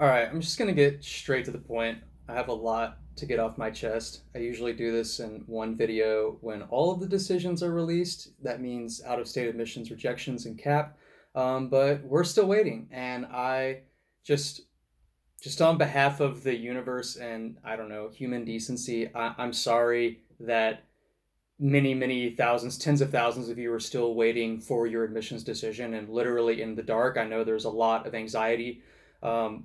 All right, I'm just going to get straight to the point. I have a lot to get off my chest. I usually do this in one video when all of the decisions are released. That means out of state admissions, rejections, and cap. But we're still waiting. And I just, just on behalf of the universe and I don't know, human decency, I'm sorry that many thousands, tens of thousands of you are still waiting for your admissions decision and literally in the dark. I know there's a lot of anxiety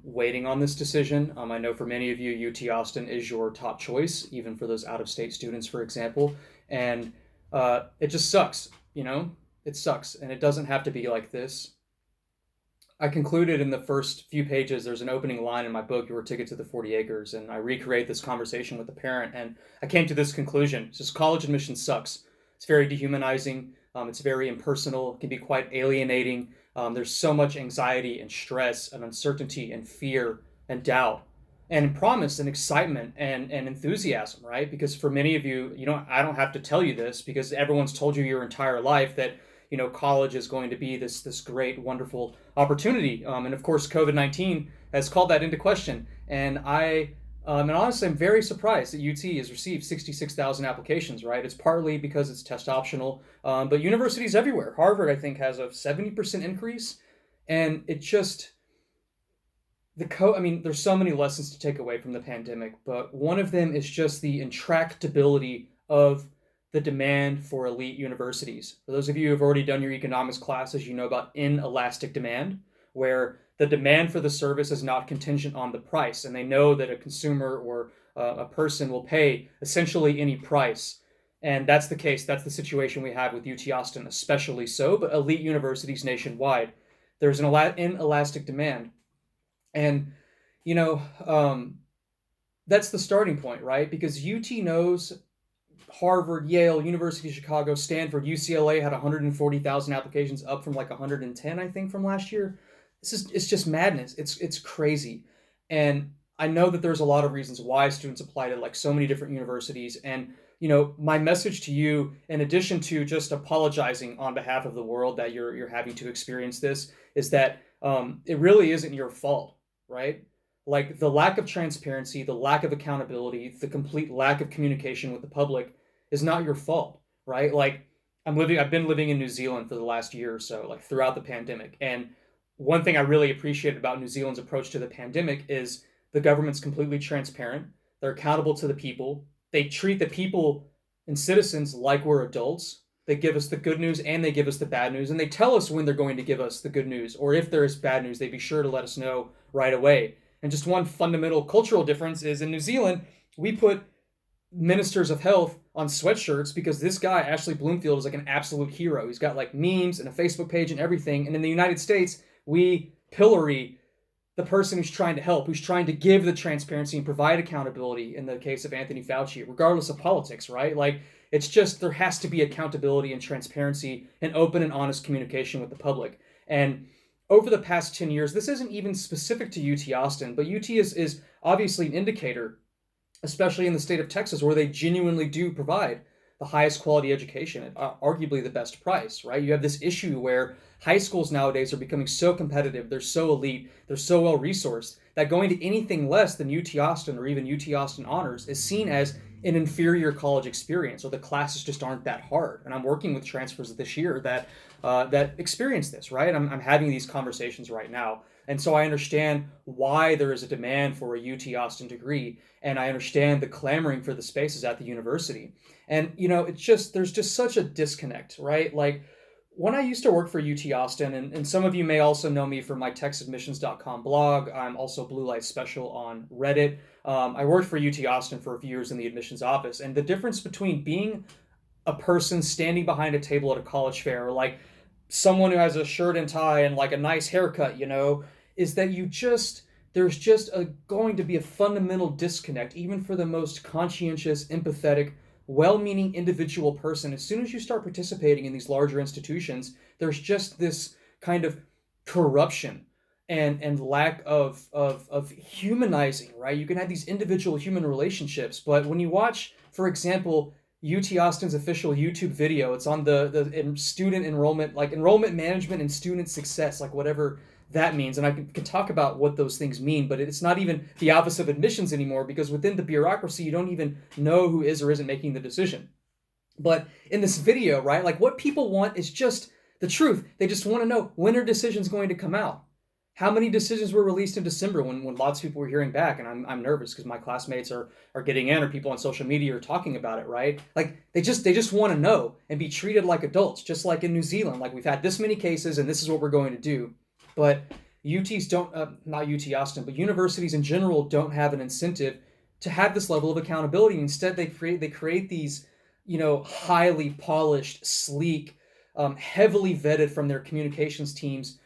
waiting on this decision. I know for many of you, UT Austin is your top choice, even for those out of state students, for example. And it just sucks, you know? It sucks. And it doesn't have to be like this. I concluded in the first few pages, there's an opening line in my book, Your Ticket to the 40 Acres, and I recreate this conversation with the parent, and I came to this conclusion. It's just college admission sucks. It's very dehumanizing. It's very impersonal. It can be quite alienating. There's so much anxiety and stress and uncertainty and fear and doubt and promise and excitement and enthusiasm, right? Because for many of you, I don't have to tell you this because everyone's told you your entire life that college is going to be this great, wonderful opportunity. And of course, COVID-19 has called that into question. And honestly, I'm very surprised that UT has received 66,000 applications, right? It's partly because it's test optional, but universities everywhere. Harvard, I think, has a 70% increase. And it just, there's so many lessons to take away from the pandemic, but one of them is just the intractability of the demand for elite universities. For those of you who have already done your economics classes, you know about inelastic demand, where the demand for the service is not contingent on the price. And they know that a consumer or a person will pay essentially any price. And that's the case. That's the situation we have with UT Austin, especially so, but elite universities nationwide. There's an inelastic demand. And, you know, that's the starting point, right? Because UT knows Harvard, Yale, University of Chicago, Stanford, UCLA had 140,000 applications, up from like 110, I think, from last year. It's just madness. It's crazy. And I know that there's a lot of reasons why students apply to like so many different universities. And, my message to you, in addition to just apologizing on behalf of the world that you're having to experience this, is that it really isn't your fault, right? Like the lack of transparency, the lack of accountability, the complete lack of communication with the public is not your fault, right? Like I've been living in New Zealand for the last year or so, like throughout the pandemic. And one thing I really appreciated about New Zealand's approach to the pandemic is the government's completely transparent. They're accountable to the people. They treat the people and citizens like we're adults. They give us the good news and they give us the bad news. And they tell us when they're going to give us the good news. Or if there is bad news, they be sure to let us know right away. And just one fundamental cultural difference is in New Zealand, we put ministers of health on sweatshirts because this guy, Ashley Bloomfield, is like an absolute hero. He's got like memes and a Facebook page and everything. And in the United States, we pillory the person who's trying to help, who's trying to give the transparency and provide accountability in the case of Anthony Fauci, regardless of politics, right? Like, it's just there has to be accountability and transparency and open and honest communication with the public. And over the past 10 years, this isn't even specific to UT Austin, but UT is obviously an indicator, especially in the state of Texas, where they genuinely do provide the highest quality education at arguably the best price, right? You have this issue where high schools nowadays are becoming so competitive, they're so elite, they're so well resourced, that going to anything less than UT Austin or even UT Austin Honors is seen as an inferior college experience, or the classes just aren't that hard. And I'm working with transfers this year that experience this, right? I'm having these conversations right now. And so I understand why there is a demand for a UT Austin degree, and I understand the clamoring for the spaces at the university. And, there's just such a disconnect, right? Like, when I used to work for UT Austin, and some of you may also know me from my texadmissions.com blog. I'm also Blue Light Special on Reddit. I worked for UT Austin for a few years in the admissions office. And the difference between being a person standing behind a table at a college fair, or like someone who has a shirt and tie and like a nice haircut, is that there's just going to be a fundamental disconnect, even for the most conscientious, empathetic, well-meaning individual person. As soon as you start participating in these larger institutions, there's just this kind of corruption and lack of humanizing, right? You can have these individual human relationships, but when you watch, for example, UT Austin's official YouTube video, it's on the student enrollment, like enrollment management and student success, like whatever that means. And I can talk about what those things mean, but it's not even the Office of Admissions anymore, because within the bureaucracy, you don't even know who is or isn't making the decision. But in this video, right, like what people want is just the truth. They just want to know, when are decisions going to come out? How many decisions were released in December when lots of people were hearing back? And I'm nervous because my classmates are getting in, or people on social media are talking about it, right? Like they just want to know and be treated like adults, just like in New Zealand. Like, we've had this many cases and this is what we're going to do. But UTs don't, not UT Austin, but universities in general don't have an incentive to have this level of accountability. Instead, they create these, highly polished, sleek, heavily vetted from their communications teams,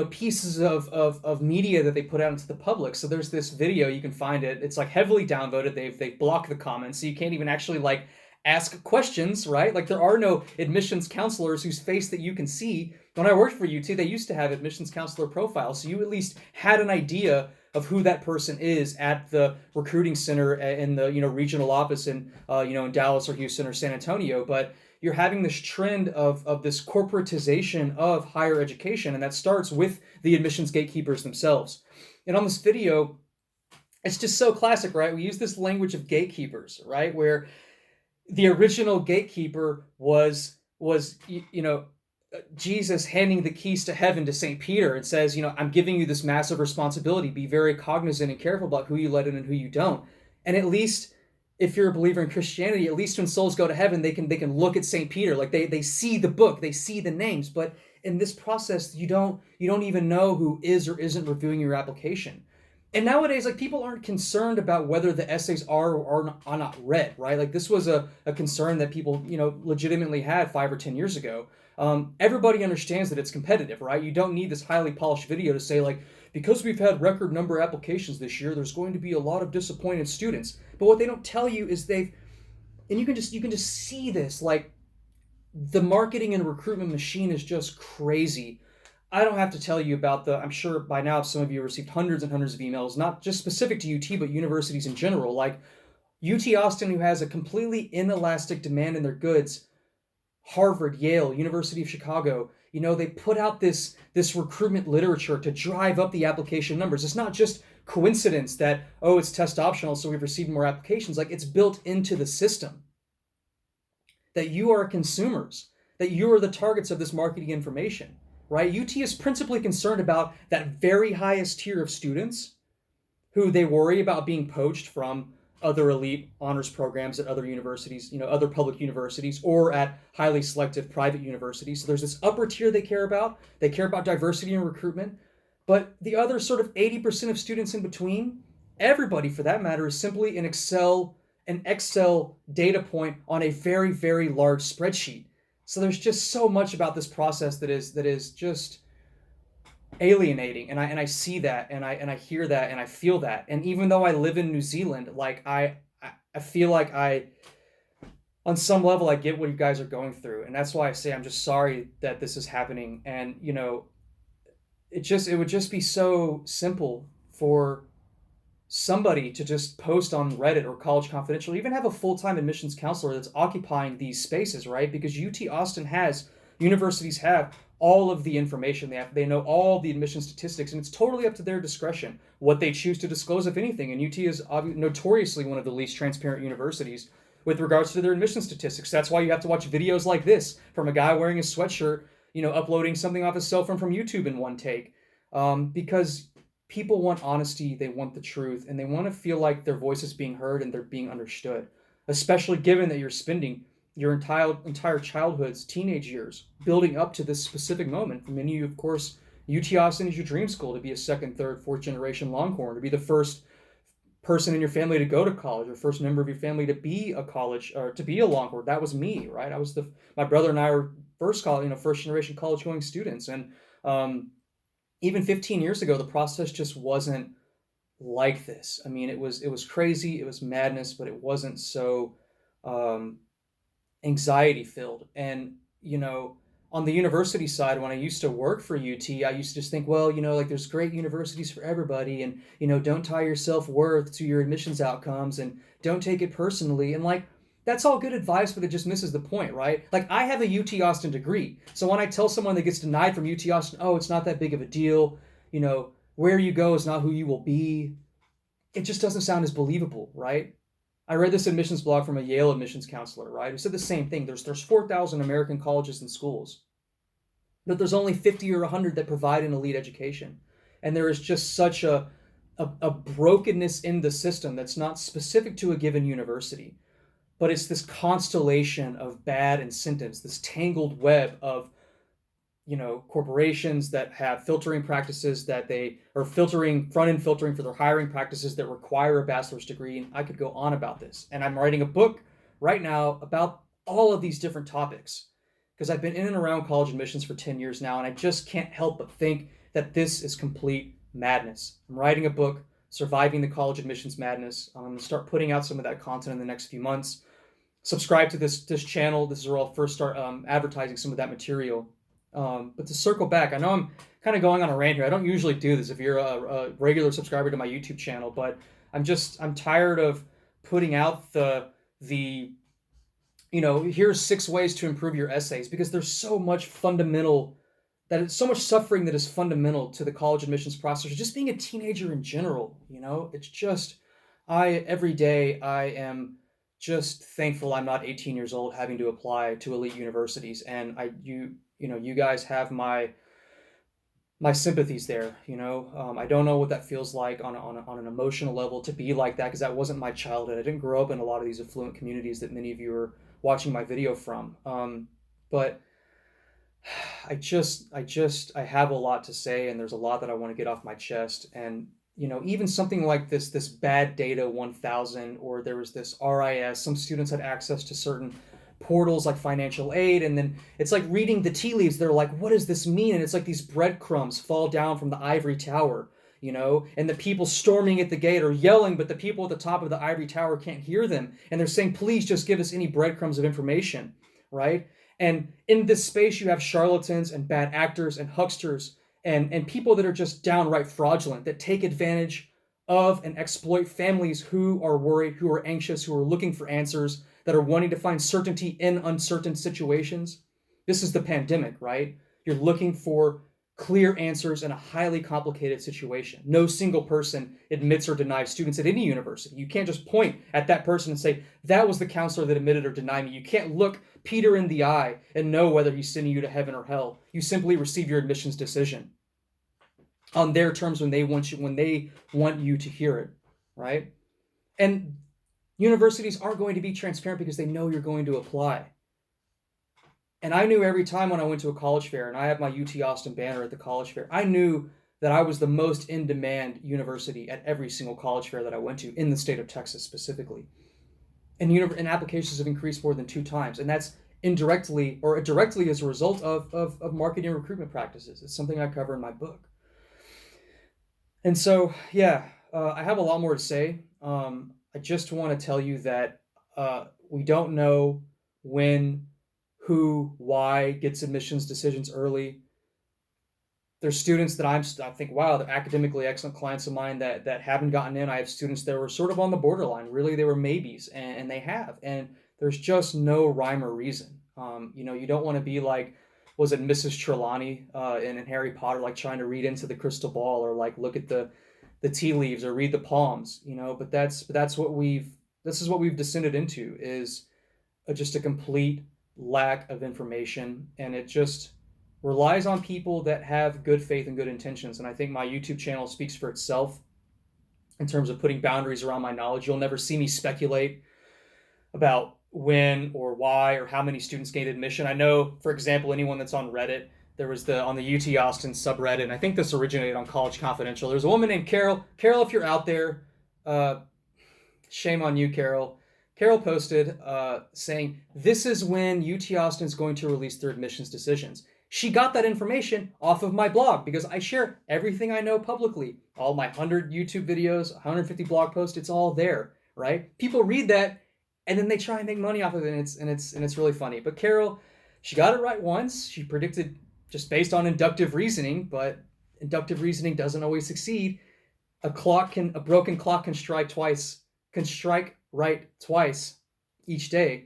pieces of media that they put out into the public. So there's this video, you can find it. It's like heavily downvoted. They've blocked the comments, so you can't even actually like ask questions, right? Like, there are no admissions counselors whose face that you can see. When I worked for UT, they used to have admissions counselor profiles, so you at least had an idea of who that person is at the recruiting center in the regional office in in Dallas or Houston or San Antonio. But you're having this trend of this corporatization of higher education, and that starts with the admissions gatekeepers themselves. And on this video, it's just so classic, right? We use this language of gatekeepers, right, where the original gatekeeper was Jesus handing the keys to heaven to St. Peter and says, I'm giving you this massive responsibility. Be very cognizant and careful about who you let in and who you don't. And at least if you're a believer in Christianity, at least when souls go to heaven, they can look at St. Peter. Like, they see the book, they see the names. But in this process, you don't even know who is or isn't reviewing your application. And nowadays, like, people aren't concerned about whether the essays are or are not read, right? Like, this was a concern that people, legitimately had 5 or 10 years ago. Everybody understands that it's competitive, right? You don't need this highly polished video to say, like, because we've had record number of applications this year, there's going to be a lot of disappointed students. But what they don't tell you is and you can just see this, like, the marketing and recruitment machine is just crazy. I don't have to tell you about I'm sure by now some of you have received hundreds and hundreds of emails, not just specific to UT, but universities in general. Like UT Austin, who has a completely inelastic demand in their goods, Harvard, Yale, University of Chicago, they put out this recruitment literature to drive up the application numbers. It's not just coincidence that, oh, it's test optional, so we've received more applications. Like, it's built into the system that you are consumers, that you are the targets of this marketing information, right? UT is principally concerned about that very highest tier of students who they worry about being poached from other elite honors programs at other universities, other public universities, or at highly selective private universities. So there's this upper tier they care about. They care about diversity and recruitment. But the other sort of 80% of students in between, everybody for that matter, is simply an Excel data point on a very, very large spreadsheet. So there's just so much about this process that is just alienating, and I see that, and I hear that, and I feel that. And even though I live in New Zealand, like, I feel like on some level I get what you guys are going through, and that's why I say I'm just sorry that this is happening. And it would just be so simple for somebody to just post on Reddit or College Confidential, even have a full-time admissions counselor that's occupying these spaces, right? Because UT Austin universities have all of the information. They know all the admission statistics, and it's totally up to their discretion what they choose to disclose, if anything. And UT is notoriously one of the least transparent universities with regards to their admission statistics. That's why you have to watch videos like this from a guy wearing a sweatshirt, uploading something off his cell phone from YouTube in one take, because people want honesty, they want the truth, and they want to feel like their voice is being heard and they're being understood, especially given that you're spending your entire childhood's teenage years building up to this specific moment. For many of you, of course, UT Austin is your dream school, to be a second, third, fourth generation Longhorn, to be the first person in your family to go to college, or first member of your family to be a college, or to be a Longhorn. That was me, right? My brother and I were first generation college going students. And even 15 years ago, the process just wasn't like this. I mean, it was crazy, it was madness, but it wasn't so anxiety filled. And on the university side, when I used to work for UT, I used to just think, well, like, there's great universities for everybody, and don't tie your self-worth to your admissions outcomes, and don't take it personally. And like, that's all good advice, but it just misses the point, right? Like, I have a UT Austin degree, so when I tell someone that gets denied from UT Austin, oh, it's not that big of a deal, where you go is not who you will be. It just doesn't sound as believable, right? I read this admissions blog from a Yale admissions counselor, right, who said the same thing. There's 4,000 American colleges and schools, but there's only 50 or 100 that provide an elite education. And there is just such a brokenness in the system that's not specific to a given university, but it's this constellation of bad incentives, this tangled web of corporations that have filtering practices that they are filtering, front end filtering for their hiring practices that require a bachelor's degree. And I could go on about this. And I'm writing a book right now about all of these different topics because I've been in and around college admissions for 10 years now. And I just can't help but think that this is complete madness. I'm writing a book, Surviving the College Admissions Madness. I'm going to start putting out some of that content in the next few months. Subscribe to this channel. This is where I'll first start advertising some of that material. But to circle back, I know I'm kind of going on a rant here. I don't usually do this if you're a regular subscriber to my YouTube channel, but I'm tired of putting out the here's 6 ways to improve your essays, because there's so much so much suffering that is fundamental to the college admissions process, or just being a teenager in general. It's just, every day I am just thankful I'm not 18 years old having to apply to elite universities. And you guys have my sympathies there. I don't know what that feels like on an emotional level to be like that, because that wasn't my childhood. I didn't grow up in a lot of these affluent communities that many of you are watching my video from. But I have a lot to say, and there's a lot that I want to get off my chest. And even something like this bad data 1000, or there was this RIS, some students had access to certain portals like financial aid, and then it's like reading the tea leaves. They're like, what does this mean? And it's like these breadcrumbs fall down from the ivory tower, and the people storming at the gate are yelling, but the people at the top of the ivory tower can't hear them, and they're saying, please just give us any breadcrumbs of information, right? And in this space you have charlatans and bad actors and hucksters and people that are just downright fraudulent, that take advantage of and exploit families who are worried, who are anxious, who are looking for answers, that are wanting to find certainty in uncertain situations. This is the pandemic, right? You're looking for clear answers in a highly complicated situation. No single person admits or denies students at any university. You can't just point at that person and say, that was the counselor that admitted or denied me. You can't look Peter in the eye and know whether he's sending you to heaven or hell. You simply receive your admissions decision on their terms when they want you to hear it, right? And universities aren't going to be transparent because they know you're going to apply. And I knew every time when I went to a college fair, and I have my UT Austin banner at the college fair, I knew that I was the most in-demand university at every single college fair that I went to in the state of Texas specifically. And applications have increased more than 2 times. And that's indirectly or directly as a result of marketing and recruitment practices. It's something I cover in my book. And so, I have a lot more to say. I just want to tell you that we don't know when, who, why gets admissions decisions early. There's students that I think, wow, they're academically excellent clients of mine that haven't gotten in. I have students that were sort of on the borderline. Really, they were maybes, and they have. And there's just no rhyme or reason. You don't want to be like, was it Mrs. Trelawney in Harry Potter, like trying to read into the crystal ball, or like look at the tea leaves or read the palms, but this is what we've descended into, is just a complete lack of information. And it just relies on people that have good faith and good intentions. And I think my YouTube channel speaks for itself in terms of putting boundaries around my knowledge. You'll never see me speculate about when or why or how many students gained admission. I know, for example, anyone that's on Reddit, there was on the UT Austin subreddit, and I think this originated on College Confidential. There's a woman named Carol. Carol, if you're out there, shame on you, Carol. Carol posted saying, this is when UT Austin is going to release their admissions decisions. She got that information off of my blog, because I share everything I know publicly. All my 100 YouTube videos, 150 blog posts, it's all there, right? People read that, and then they try and make money off of it, and it's really funny. But Carol, she got it right once. She predicted just based on inductive reasoning, but inductive reasoning doesn't always succeed. A broken clock can strike right twice each day.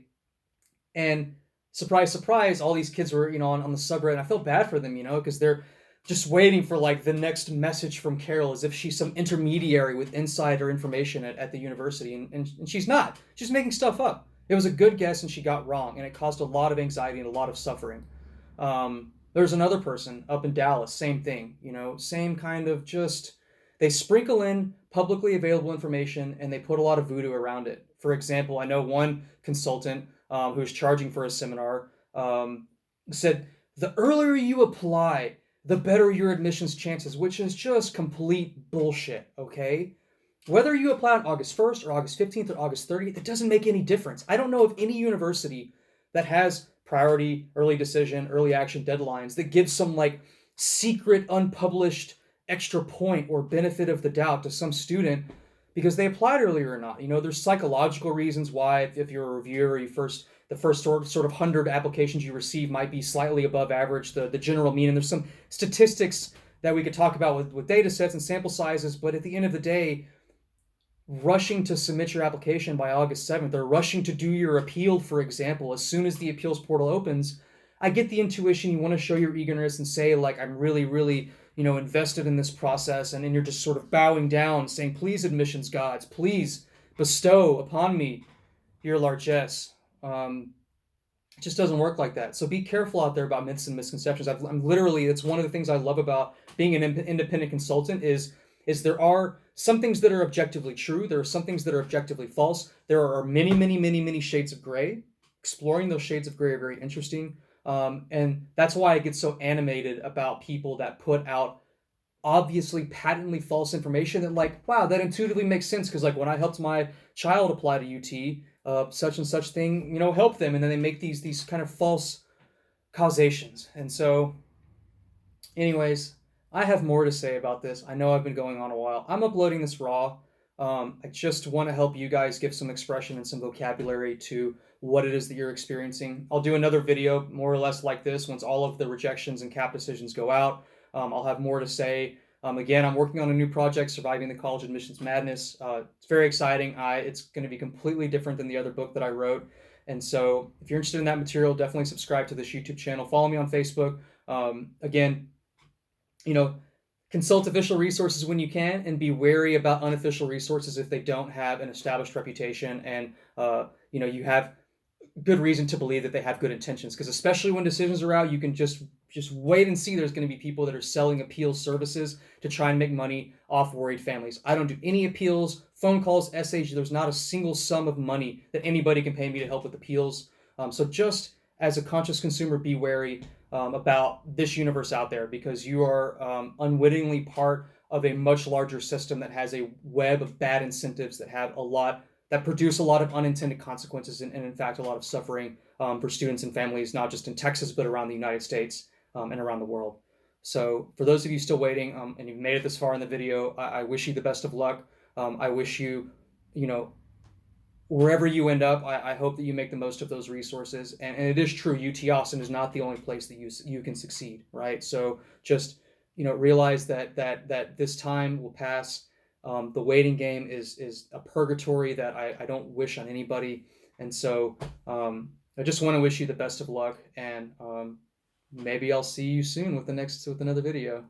And surprise, surprise, all these kids were, on the subreddit. And I felt bad for them, because they're just waiting for like the next message from Carol, as if she's some intermediary with insider information at the university, and she's not. She's making stuff up. It was a good guess and she got wrong, and it caused a lot of anxiety and a lot of suffering. There's another person up in Dallas, same thing, same kind of, just they sprinkle in publicly available information and they put a lot of voodoo around it. For example, I know one consultant who's charging for a seminar said the earlier you apply, the better your admissions chances, which is just complete bullshit, okay? Whether you apply on August 1st or August 15th or August 30th, it doesn't make any difference. I don't know of any university that has priority, early decision, early action deadlines that gives some like secret, unpublished extra point or benefit of the doubt to some student because they applied earlier or not. There's psychological reasons why, if you're a reviewer, the first sort of 100 applications you receive might be slightly above average, the general mean. And there's some statistics that we could talk about with data sets and sample sizes. But at the end of the day, rushing to submit your application by August 7th, or rushing to do your appeal, for example, as soon as the appeals portal opens, I get the intuition you want to show your eagerness and say, like, I'm really, really, invested in this process. And then you're just sort of bowing down, saying, please, admissions gods, please bestow upon me your largesse. It just doesn't work like that. So be careful out there about myths and misconceptions. I'm literally, it's one of the things I love about being an independent consultant is there are some things that are objectively true. There are some things that are objectively false. There are many, many, many, many shades of gray. Exploring those shades of gray are very interesting. And that's why I get so animated about people that put out obviously patently false information that, like, wow, that intuitively makes sense because, like, when I helped my child apply to UT, such and such thing, help them. And then they make these kind of false causations. And so, anyways, I have more to say about this. I know I've been going on a while. I'm uploading this raw. I just want to help you guys give some expression and some vocabulary to what it is that you're experiencing. I'll do another video more or less like this once all of the rejections and cap decisions go out. I'll have more to say. Again, I'm working on a new project, Surviving the College Admissions Madness. It's very exciting. It's going to be completely different than the other book that I wrote. And so if you're interested in that material, definitely subscribe to this YouTube channel. Follow me on Facebook. Again, consult official resources when you can, and be wary about unofficial resources if they don't have an established reputation and you have good reason to believe that they have good intentions. Because especially when decisions are out, you can just wait and see. There's going to be people that are selling appeal services to try and make money off worried families. I don't do any appeals, phone calls, essays. There's not a single sum of money that anybody can pay me to help with appeals. So just as a conscious consumer, be wary about this universe out there, because you are unwittingly part of a much larger system that has a web of bad incentives that produce a lot of unintended consequences and in fact, a lot of suffering for students and families, not just in Texas, but around the United States and around the world. So for those of you still waiting and you've made it this far in the video, I wish you the best of luck. I wish you, wherever you end up, I hope that you make the most of those resources. And it is true, UT Austin is not the only place that you can succeed, right? So just, realize that this time will pass. The waiting game is a purgatory that I don't wish on anybody. And so I just want to wish you the best of luck, and maybe I'll see you soon with another video.